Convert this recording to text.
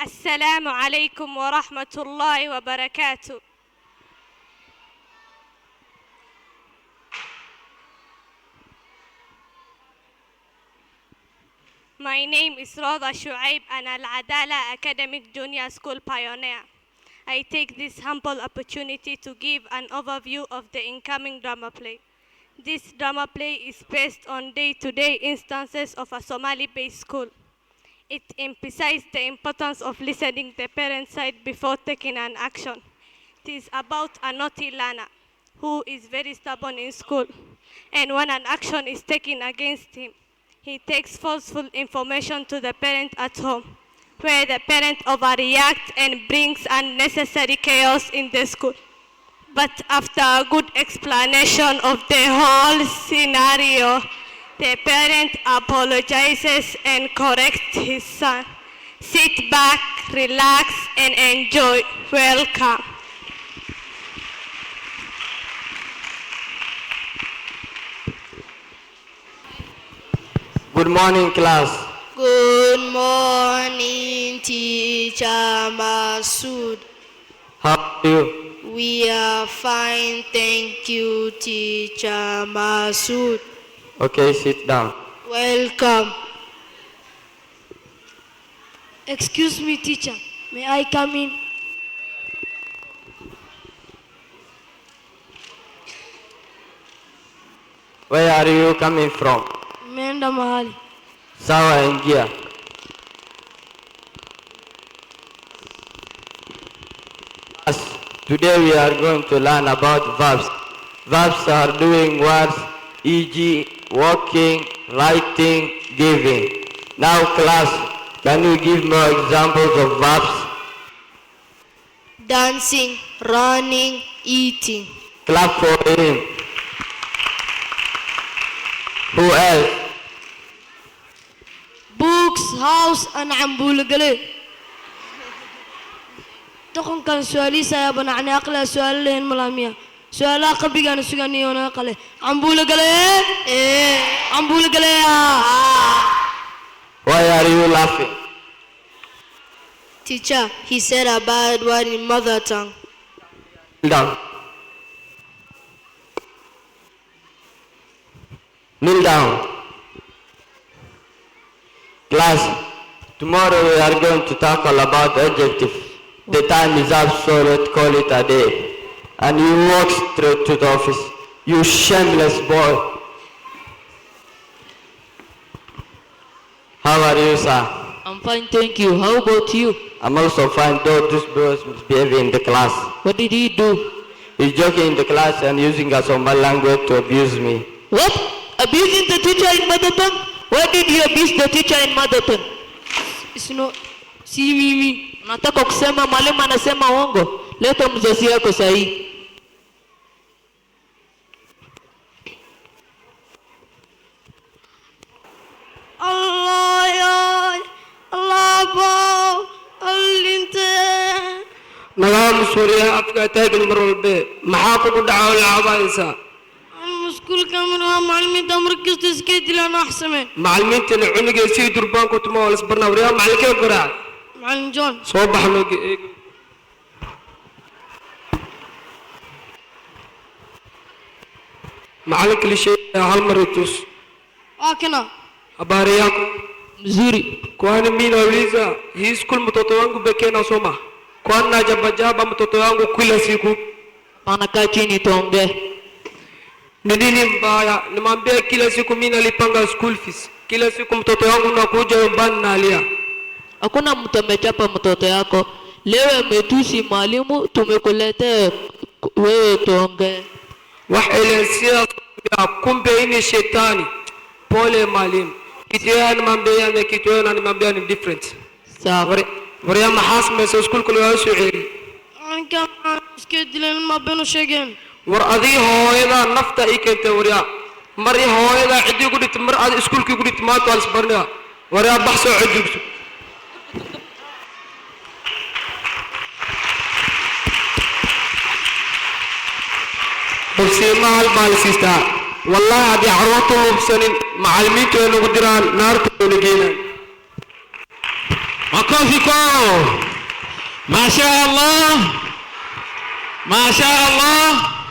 السلام عليكم ورحمة الله وبركاته. My name is Roda Shuaib and Al-Adala Academic Junior School Pioneer. I take this humble opportunity to give an overview of the incoming drama play. This drama play is based on day-to-day instances of a Somali-based school. It emphasizes the importance of listening the parent's side before taking an action. It is about a naughty learner who is very stubborn in school, and when an action is taken against him, he takes falseful information to the parent at home, where the parent overreacts and brings unnecessary chaos in the school. But after a good explanation of the whole scenario, the parent apologizes and corrects his son. Sit back, relax, and enjoy. Welcome. Good morning, class. Good morning, Teacher Masood. How are you? We are fine, thank you, Teacher Masood. Okay, sit down. Welcome. Excuse me, teacher. May I come in? Where are you coming from? Menda mahali. Sawa, ingia. Yes, today we are going to learn about verbs. Verbs are doing words, e.g. walking, writing, giving. Now class, can you give more examples of verbs? Dancing, running, eating. Clap for him. Who else? Books, house, and ambulagale. Tokong kan suali saya banaknya akla sual lain malamia. Suala kabigan sugani ona kale. Ambulagale. Ambulagale. Why are you laughing? Teacher, he said a bad word in mother tongue. Kneel down. Kneel down. Class, tomorrow we are going to talk all about adjective. The time is up, so let's call it a day. And you walk straight to the office. You shameless boy. How are you, sir? I'm fine, thank you. How about you? I'm also fine, though this boy is misbehaving in the class. What did he do? He's joking in the class and using a Somali language to abuse me. What? Abusing the teacher in mother tongue? Why did you abuse the teacher in mother tongue? It's no. See me. Nataka kusema mwalimu anasema uongo. Leta mzazi yako sahi. Allah ya. Allah bao. Alinte. نظام سوريا أفكار تاجل مرولبه محاكم الدعوة العبائسة المسكول كاميرا معلمين تمركز تسكيت لنا أحسن معلمين تلعنق يسي دربان كنت ما ولا صبرنا وريا معلك القراء معلم جون صباح لوجي معلك لشيء هالمرتوس أكنا أبارياكم Mzuri. kwani mimi nauliza hii school mtoto wangu pekee nasoma kwani najabajaba mtoto wangu kila siku Anakaa chini tuongee. ni nini mbaya nimwambia kila siku mimi nalipanga school fees kila siku mtoto wangu nakuja nyumbani nalia Hakuna mtu amechapa mtoto yako. Leo ametusi mwalimu, tumekuletea wewe tuongee. wahelezea kumbe ini shetani pole mwalimu kitu yeye nimwambia na kitu yeye ananimwambia ni different Sawa. وريا محاسمة سكول كل واحد شعيري. أنا كمان سكيت لين ما بينو شيئين. ورأذي هو إذا نفتا إيكنت وريا. مري هو إذا عدي قلت مر هذا سكول كي قلت ما توالس برنا. وريا بحث عدي. بس ما هالبالسيستا. والله هذه عروته بسنين معلمين تقولوا قدران نار تقولوا جينا. Wako makofi kwao. Masha Allah. Masha Allah.